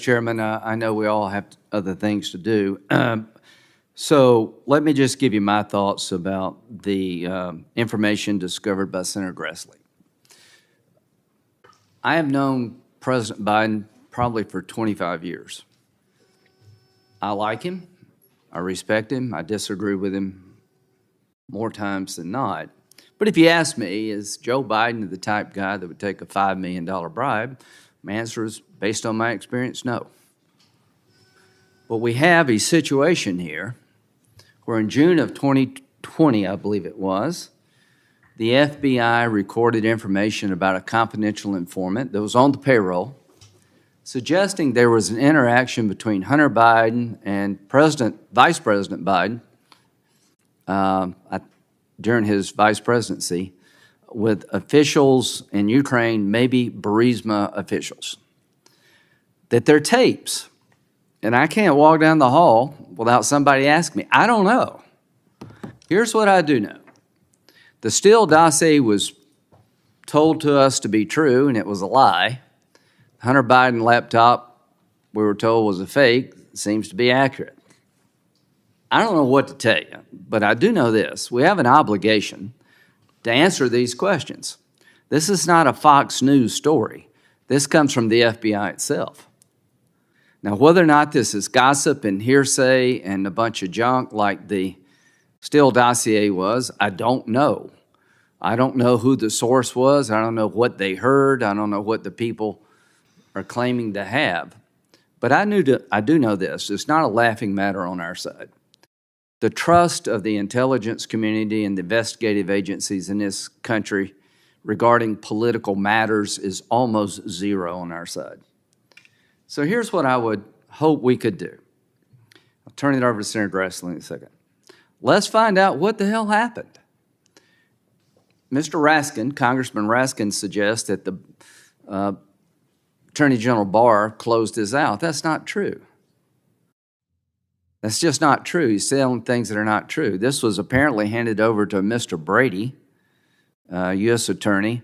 Chairman, I know we all have other things to do. So let me just give you my thoughts about the information discovered by Senator Grassley. I have known President Biden probably for 25 years. I like him. I respect him. I disagree with him more times than not. But if you ask me, is Joe Biden the type guy that would take a $5 million bribe? My answer is, based on my experience, no. But we have a situation here where in June of 2020, I believe it was, the FBI recorded information about a confidential informant that was on the payroll, suggesting there was an interaction between Hunter Biden and Vice President Biden during his vice presidency with officials in Ukraine, maybe Burisma officials, that they're tapes. And I can't walk down the hall without somebody asking me. I don't know. Here's what I do know. The Steele dossier was told to us to be true, and it was a lie. Hunter Biden laptop, we were told, was a fake. It seems to be accurate. I don't know what to tell you, but I do know this. We have an obligation to answer these questions. This is not a Fox News story. This comes from the FBI itself. Now, whether or not this is gossip and hearsay and a bunch of junk like the Steele dossier was, I don't know. I don't know who the source was. I don't know what they heard. I don't know what the people are claiming to have. But I do know this. It's not a laughing matter on our side. The trust of the intelligence community and the investigative agencies in this country regarding political matters is almost zero on our side. So here's what I would hope we could do. I'll turn it over to Senator Grassley in a second. Let's find out what the hell happened. Mr. Raskin, Congressman Raskin, suggests that the Attorney General Barr closed this out. That's not true. That's just not true. He's saying things that are not true. This was apparently handed over to Mr. Brady, U.S. Attorney,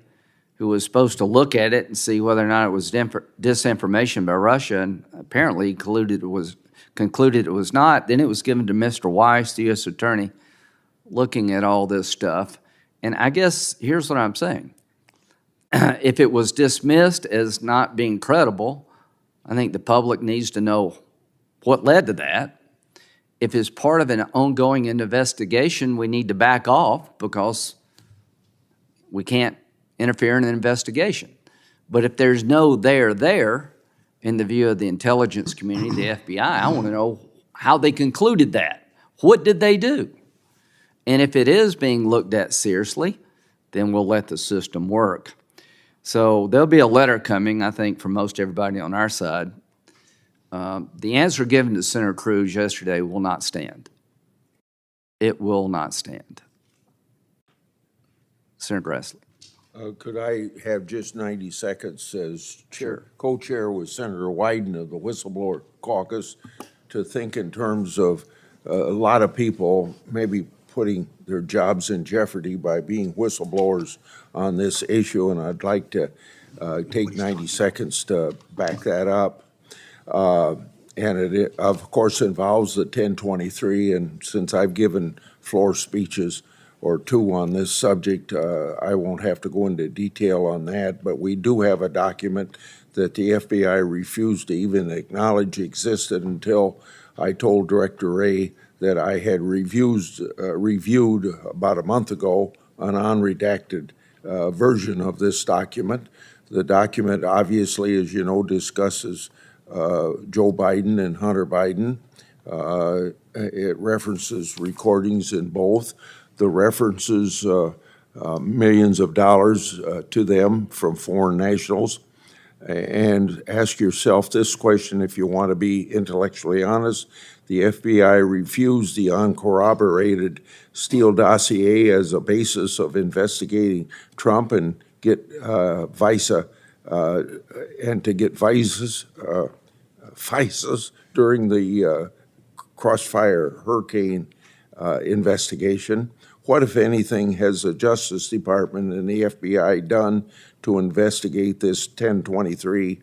who was supposed to look at it and see whether or not it was disinformation by Russia, and apparently concluded it was not. Then it was given to Mr. Weiss, the U.S. Attorney, looking at all this stuff. And I guess here's what I'm saying. If it was dismissed as not being credible, I think the public needs to know what led to that. If it's part of an ongoing investigation, we need to back off because we can't interfere in an investigation. But if there's no there in the view of the intelligence community, the FBI, I want to know how they concluded that. What did they do? And if it is being looked at seriously, then we'll let the system work. So there'll be a letter coming, I think, from most everybody on our side. The answer given to Senator Cruz yesterday will not stand. It will not stand. Senator Grassley. Could I have just 90 seconds as Sure. co-chair with Senator Wyden of the Whistleblower Caucus to think in terms of a lot of people maybe putting their jobs in jeopardy by being whistleblowers on this issue, and I'd like to take 90 seconds to back that up. And it, of course, involves the 1023, and since I've given floor speeches or two on this subject, I won't have to go into detail on that, but we do have a document that the FBI refused to even acknowledge existed until I told Director Wray that I had reviewed about a month ago an unredacted version of this document. The document, obviously, as you know, discusses Joe Biden and Hunter Biden. It references recordings in both. The references millions of dollars to them from foreign nationals. And ask yourself this question if you want to be intellectually honest. The FBI refused the uncorroborated Steele dossier as a basis of investigating Trump and get FISAs during the Crossfire Hurricane investigation. What, if anything, has the Justice Department and the FBI done to investigate this 1023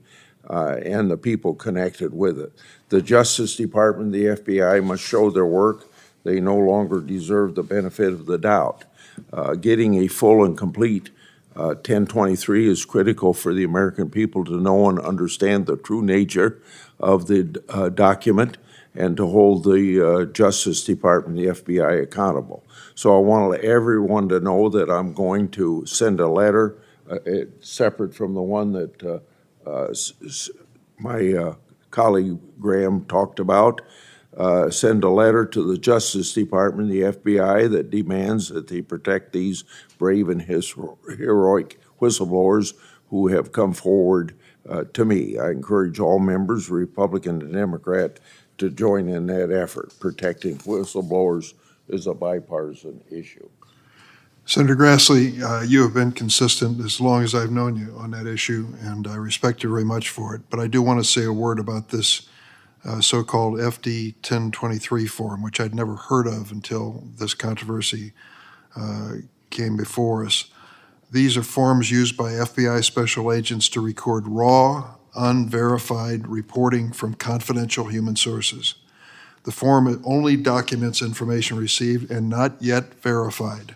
and the people connected with it. The Justice Department, the FBI must show their work. They no longer deserve the benefit of the doubt. Getting a full and complete 1023 is critical for the American people to know and understand the true nature of the document and to hold the Justice Department, the FBI, accountable. So I want everyone to know that I'm going to send a letter separate from the one that my colleague Graham talked about. Send a letter to the Justice Department, the FBI, that demands that they protect these brave and heroic whistleblowers who have come forward to me. I encourage all members, Republican and Democrat, to join in that effort. Protecting whistleblowers is a bipartisan issue. Senator Grassley, you have been consistent as long as I've known you on that issue, and I respect you very much for it. But I do want to say a word about this so-called FD 1023 form, which I'd never heard of until this controversy came before us. These are forms used by FBI special agents to record raw, unverified reporting from confidential human sources. The form only documents information received and not yet verified.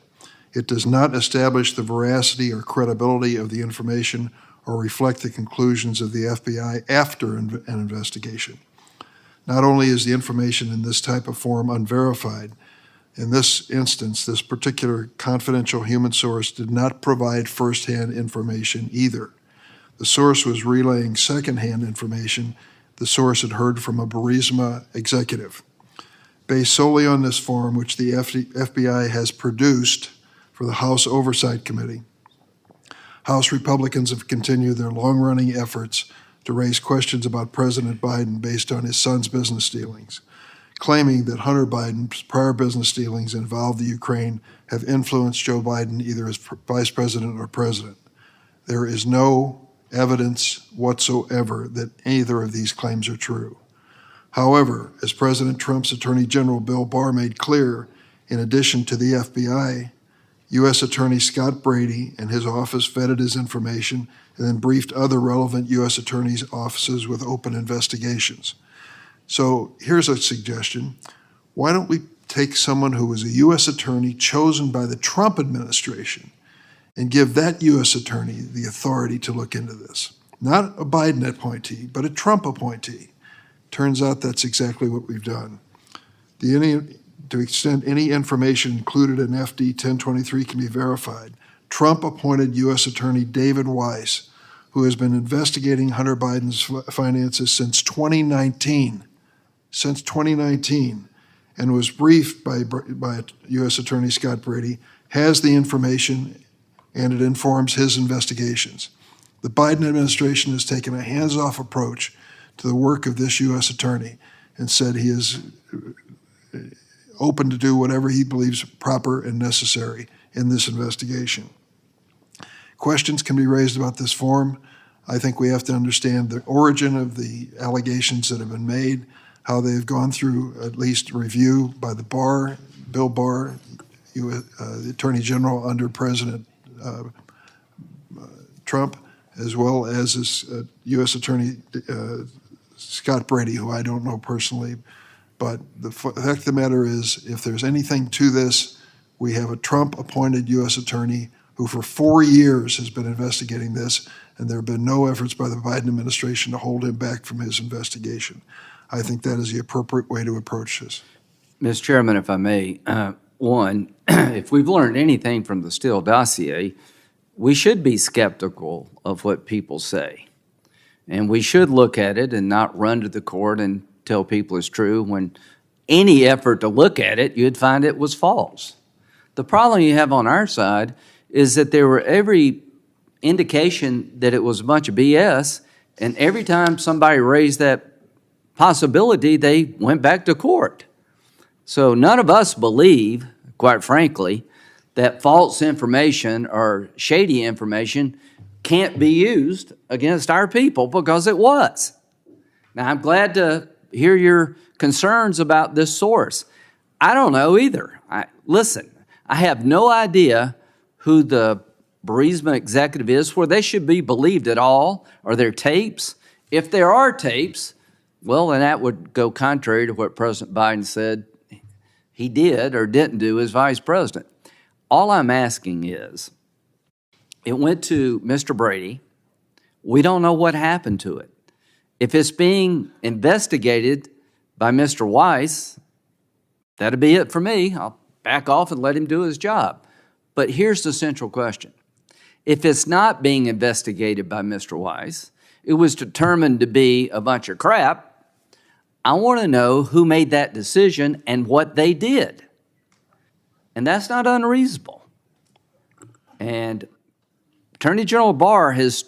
It does not establish the veracity or credibility of the information or reflect the conclusions of the FBI after an investigation. Not only is the information in this type of form unverified, in this instance, this particular confidential human source did not provide firsthand information either. The source was relaying secondhand information the source had heard from a Burisma executive. Based solely on this form, which the FBI has produced for the House Oversight Committee, House Republicans have continued their long-running efforts to raise questions about President Biden based on his son's business dealings, claiming that Hunter Biden's prior business dealings involved the Ukraine have influenced Joe Biden either as vice president or president. There is no evidence whatsoever that either of these claims are true. However, as President Trump's Attorney General Bill Barr made clear, in addition to the FBI, U.S. Attorney Scott Brady and his office vetted his information and then briefed other relevant U.S. attorneys' offices with open investigations. So here's a suggestion. Why don't we take someone who was a U.S. attorney chosen by the Trump administration and give that U.S. attorney the authority to look into this? Not a Biden appointee, but a Trump appointee. Turns out that's exactly what we've done. To the extent any information included in FD 1023 can be verified, Trump appointed U.S. Attorney David Weiss, who has been investigating Hunter Biden's finances since 2019, and was briefed by U.S. Attorney Scott Brady, has the information, and it informs his investigations. The Biden administration has taken a hands-off approach to the work of this U.S. attorney and said he is open to do whatever he believes proper and necessary in this investigation. Questions can be raised about this form. I think we have to understand the origin of the allegations that have been made, how they've gone through at least review by the Barr, Bill Barr, the Attorney General under President Trump, as well as this U.S. Attorney Scott Brady, who I don't know personally. But the fact of the matter is, if there's anything to this, we have a Trump-appointed U.S. attorney who for 4 years has been investigating this, and there have been no efforts by the Biden administration to hold him back from his investigation. I think that is the appropriate way to approach this. Mr. Chairman, if I may, one, if we've learned anything from the Steele dossier, we should be skeptical of what people say. And we should look at it and not run to the court and tell people it's true when any effort to look at it, you'd find it was false. The problem you have on our side is that there were every indication that it was a bunch of BS, and every time somebody raised that possibility, they went back to court. So none of us believe, quite frankly, that false information or shady information can't be used against our people because it was. Now, I'm glad to hear your concerns about this source. I don't know either. Listen, I have no idea who the Burisma executive is, where they should be believed at all, or their tapes. If there are tapes, well, then that would go contrary to what President Biden said he did or didn't do as vice president. All I'm asking is, it went to Mr. Brady. We don't know what happened to it. If it's being investigated by Mr. Weiss, that'll be it for me. I'll back off and let him do his job. But here's the central question. If it's not being investigated by Mr. Weiss, it was determined to be a bunch of crap, I want to know who made that decision and what they did. And that's not unreasonable. And Attorney General Barr has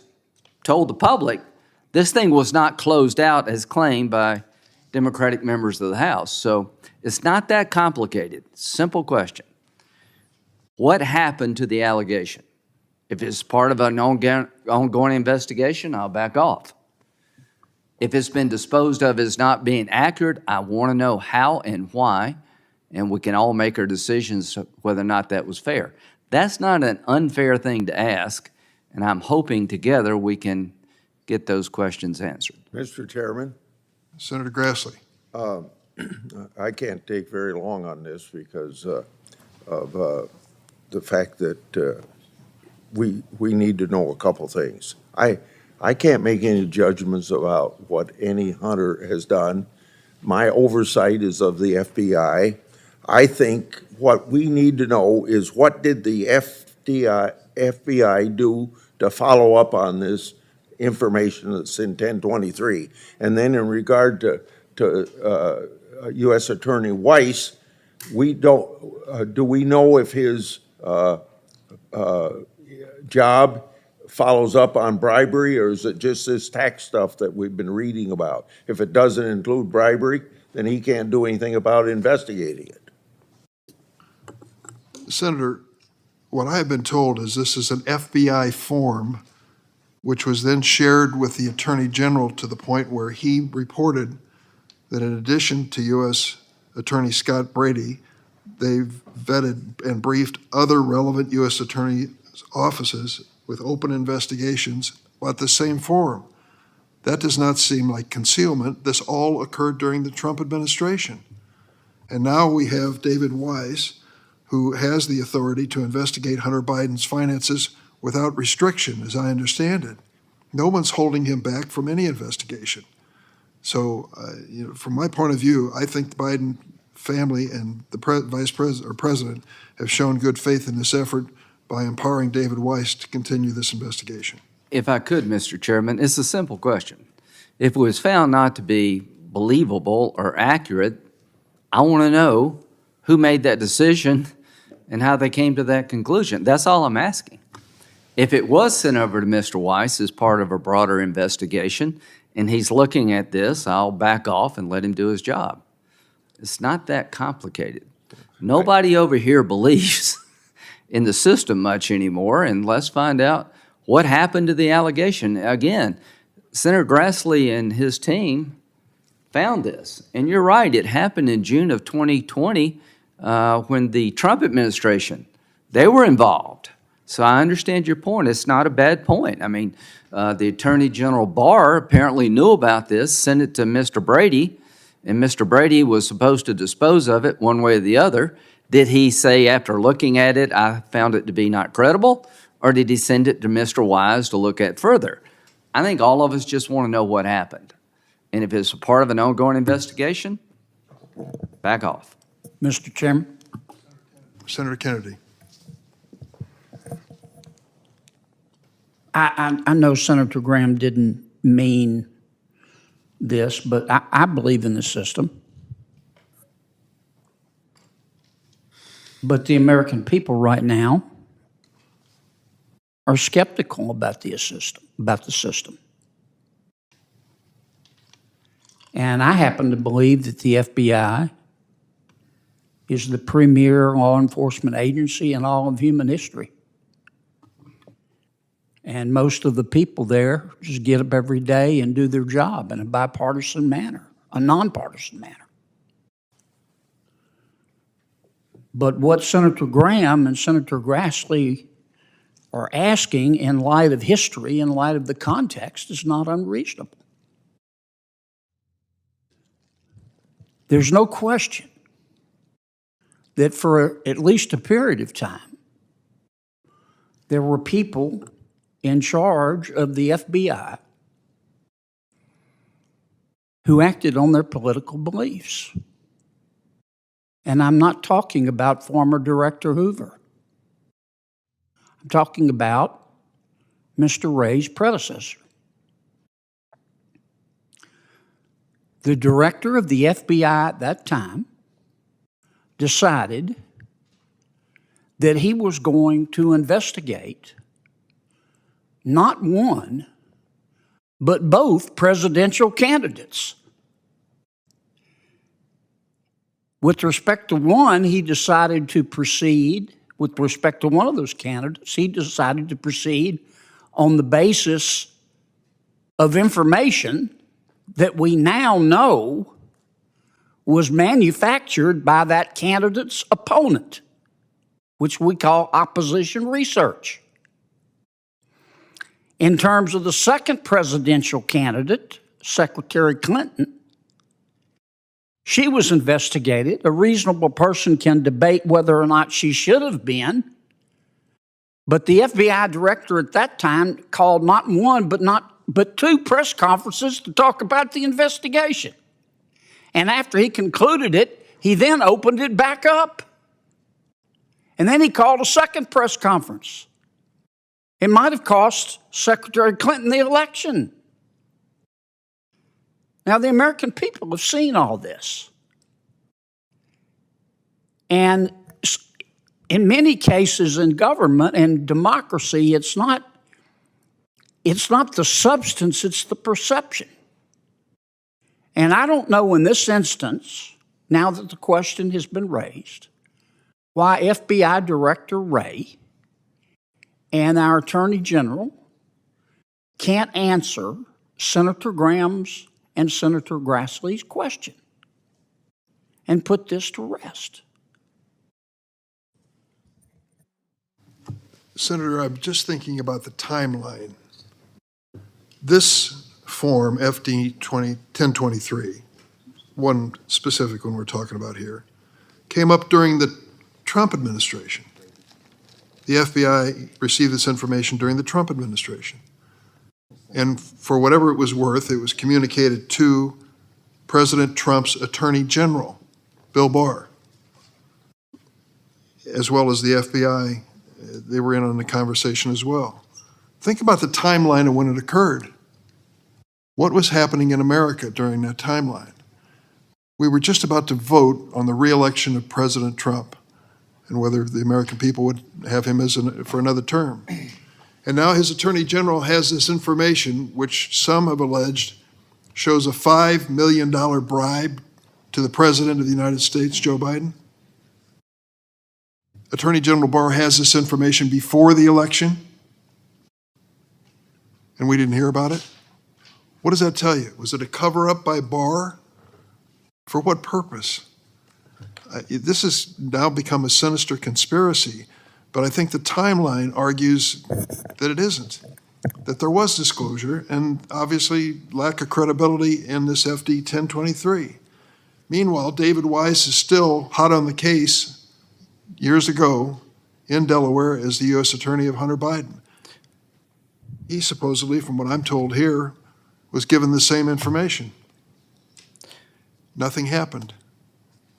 told the public this thing was not closed out as claimed by Democratic members of the House. So it's not that complicated. Simple question. What happened to the allegation? If it's part of an ongoing investigation, I'll back off. If it's been disposed of as not being accurate, I want to know how and why, and we can all make our decisions whether or not that was fair. That's not an unfair thing to ask, and I'm hoping together we can get those questions answered. Mr. Chairman? Senator Grassley. I can't take very long on this because of the fact that we need to know a couple things. I can't make any judgments about what any hunter has done. My oversight is of the FBI. I think what we need to know is what did the FBI do to follow up on this information that's in 1023? And then in regard to U.S. Attorney Weiss, we don't, do we know if his job follows up on bribery, or is it just this tax stuff that we've been reading about? If it doesn't include bribery, then he can't do anything about investigating it. Senator, what I have been told is this is an FBI form which was then shared with the Attorney General to the point where he reported that in addition to U.S. Attorney Scott Brady, they've vetted and briefed other relevant U.S. Attorney offices with open investigations about the same forum. That does not seem like concealment. This all occurred during the Trump administration. And now we have David Weiss, who has the authority to investigate Hunter Biden's finances without restriction, as I understand it. No one's holding him back from any investigation. So, from my point of view, I think the Biden family and the vice president or president have shown good faith in this effort by empowering David Weiss to continue this investigation. If I could, Mr. Chairman, it's a simple question. If it was found not to be believable or accurate, I want to know who made that decision and how they came to that conclusion. That's all I'm asking. If it was sent over to Mr. Weiss as part of a broader investigation and he's looking at this, I'll back off and let him do his job. It's not that complicated. Nobody over here believes in the system much anymore, and let's find out what happened to the allegation. Again, Senator Grassley and his team found this. And you're right, it happened in June of 2020 when the Trump administration, they were involved. So I understand your point. It's not a bad point. I mean, the Attorney General Barr apparently knew about this, sent it to Mr. Brady, and Mr. Brady was supposed to dispose of it one way or the other. Did he say after looking at it, I found it to be not credible, or did he send it to Mr. Wise to look at further? I think all of us just want to know what happened. And if it's a part of an ongoing investigation, back off. Mr. Chairman. Senator Kennedy. I know Senator Graham didn't mean this, but I believe in the system. But the American people right now are skeptical about the system. And I happen to believe that the FBI is the premier law enforcement agency in all of human history. And most of the people there just get up every day and do their job in a bipartisan manner, a nonpartisan manner. But what Senator Graham and Senator Grassley are asking in light of history, in light of the context, is not unreasonable. There's no question that for at least a period of time, there were people in charge of the FBI who acted on their political beliefs. And I'm not talking about former Director Hoover. I'm talking about Mr. Wray's predecessor. The director of the FBI at that time decided that he was going to investigate not one, but both presidential candidates. With respect to one, he decided to proceed, with respect to one of those candidates, he decided to proceed on the basis of information that we now know was manufactured by that candidate's opponent, which we call opposition research. In terms of the second presidential candidate, Secretary Clinton, she was investigated. A reasonable person can debate whether or not she should have been, but the FBI director at that time called not one, but two press conferences to talk about the investigation. And after he concluded it, he then opened it back up. And then he called a second press conference. It might have cost Secretary Clinton the election. Now, the American people have seen all this. And in many cases in government and democracy, it's not the substance, it's the perception. And I don't know in this instance, now that the question has been raised, why FBI Director Wray and our Attorney General can't answer Senator Graham's and Senator Grassley's question and put this to rest. Senator, I'm just thinking about the timeline. This form, FD 1023, one specific one we're talking about here, came up during the Trump administration. The FBI received this information during the Trump administration. And for whatever it was worth, it was communicated to President Trump's Attorney General, Bill Barr, as well as the FBI. They were in on the conversation as well. Think about the timeline of when it occurred. What was happening in America during that timeline? We were just about to vote on the re-election of President Trump and whether the American people would have him for another term. And now his Attorney General has this information, which some have alleged shows a $5 million bribe to the President of the United States, Joe Biden. Attorney General Barr has this information before the election, and we didn't hear about it. What does that tell you? Was it a cover-up by Barr? For what purpose? This has now become a sinister conspiracy, but I think the timeline argues that it isn't, that there was disclosure and obviously lack of credibility in this FD 1023. Meanwhile, David Weiss is still hot on the case years ago in Delaware as the U.S. Attorney of Hunter Biden. He supposedly, from what I'm told here, was given the same information. Nothing happened.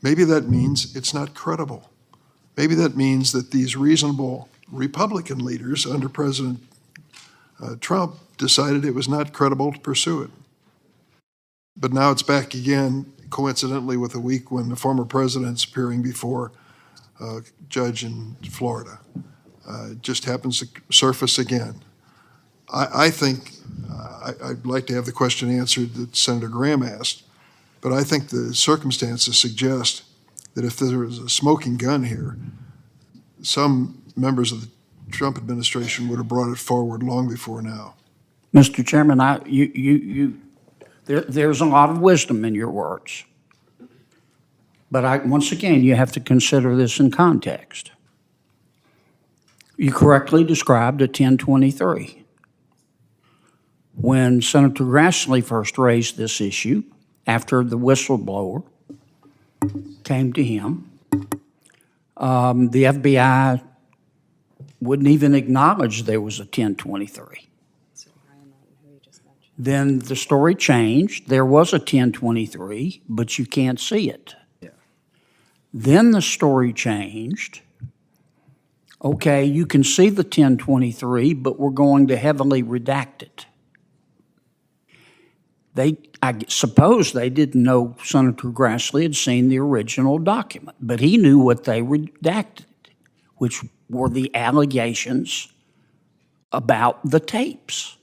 Maybe that means it's not credible. Maybe that means that these reasonable Republican leaders under President Trump decided it was not credible to pursue it. But now it's back again, coincidentally with a week when the former president's appearing before a judge in Florida. It just happens to surface again. I think I'd like to have the question answered that Senator Graham asked, but I think the circumstances suggest that if there was a smoking gun here, some members of the Trump administration would have brought it forward long before now. Mr. Chairman, there's a lot of wisdom in your words. But once again, you have to consider this in context. You correctly described a 1023. When Senator Grassley first raised this issue, after the whistleblower came to him. The FBI wouldn't even acknowledge there was a 1023. Then the story changed. There was a 1023, but you can't see it. Yeah. Then the story changed. Okay, you can see the 1023, but we're going to heavily redact it. I suppose they didn't know Senator Grassley had seen the original document, but he knew what they redacted, which were the allegations about the tapes.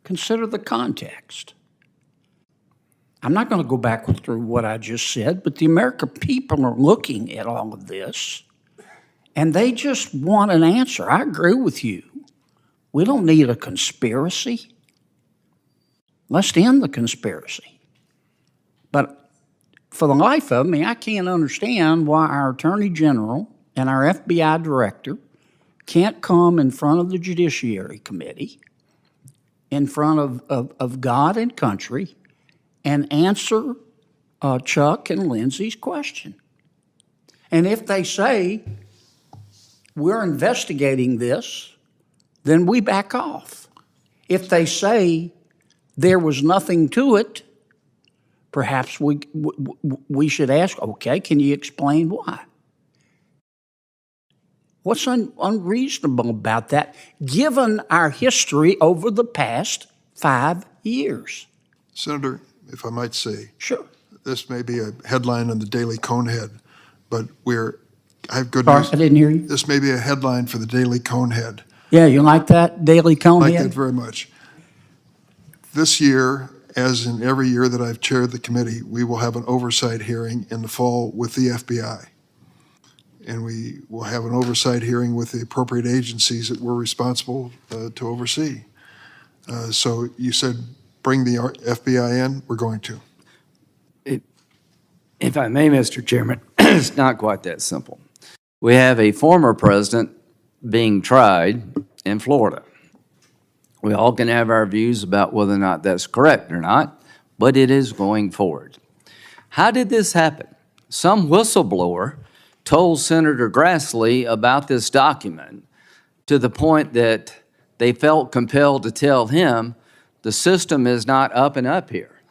Consider the context. I'm not going to go back through what I just said, but the American people are looking at all of this, and they just want an answer. I agree with you. We don't need a conspiracy. Let's end the conspiracy. But for the life of me, I can't understand why our Attorney General and our FBI Director can't come in front of the Judiciary Committee, in front of God and country, and answer Chuck and Lindsay's question. And if they say, we're investigating this, then we back off. If they say there was nothing to it, perhaps we should ask, okay, can you explain why? What's unreasonable about that, given our history over the past 5 years? Senator, if I might say. Sure. This may be a headline on the Daily Conehead, but I have good Sorry, news. I didn't hear you. This may be a headline for the Daily Conehead. Yeah, you like that, Daily Conehead? I like that very much. This year, as in every year that I've chaired the committee, we will have an oversight hearing in the fall with the FBI. And we will have an oversight hearing with the appropriate agencies that we're responsible to oversee. So you said bring the FBI in, we're going to. If I may, Mr. Chairman, it's not quite that simple. We have a former president being tried in Florida. We all can have our views about whether or not that's correct or not, but it is going forward. How did this happen? Some whistleblower told Senator Grassley about this document to the point that they felt compelled to tell him the system is not up and up here.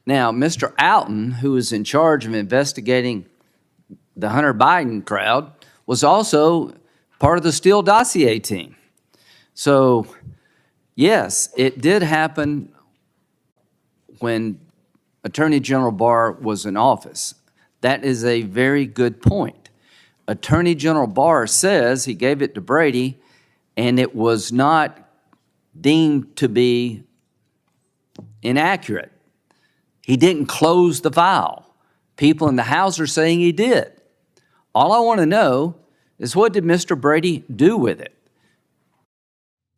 Now, Mr. Alton, who is in charge of investigating the Hunter Biden crowd, was also part of the Steele dossier team. So, yes, it did happen when Attorney General Barr was in office. That is a very good point. Attorney General Barr says he gave it to Brady and it was not deemed to be inaccurate. He didn't close the file. People in the House are saying he did. All I want to know is, what did Mr. Brady do with it?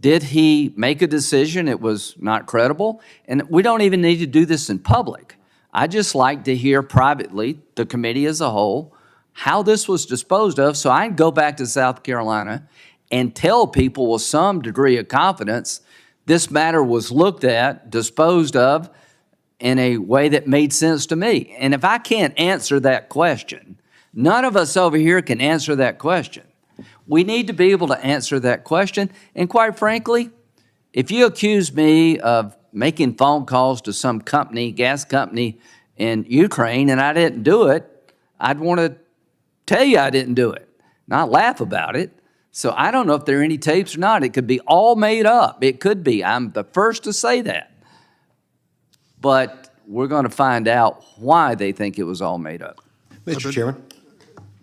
Did he make a decision it was not credible? And we don't even need to do this in public. I just like to hear privately, the committee as a whole, how this was disposed of, so I can go back to South Carolina and tell people with some degree of confidence this matter was looked at, disposed of in a way that made sense to me. And if I can't answer that question, none of us over here can answer that question. We need to be able to answer that question. And quite frankly, if you accuse me of making phone calls to some company, gas company in Ukraine, and I didn't do it, I'd want to tell you I didn't do it, not laugh about it. So I don't know if there are any tapes or not. It could be all made up. It could be. I'm the first to say that. But we're going to find out why they think it was all made up. Mr. Chairman.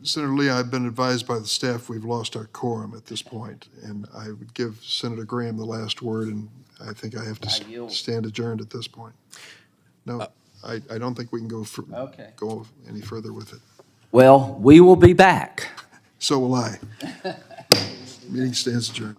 Senator Lee, I've been advised by the staff we've lost our quorum at this point, and I would give Senator Graham the last word, and I think I have to stand adjourned at this point. No, I don't think we can go any further with it. Well, we will be back. So will I. Meeting stands adjourned.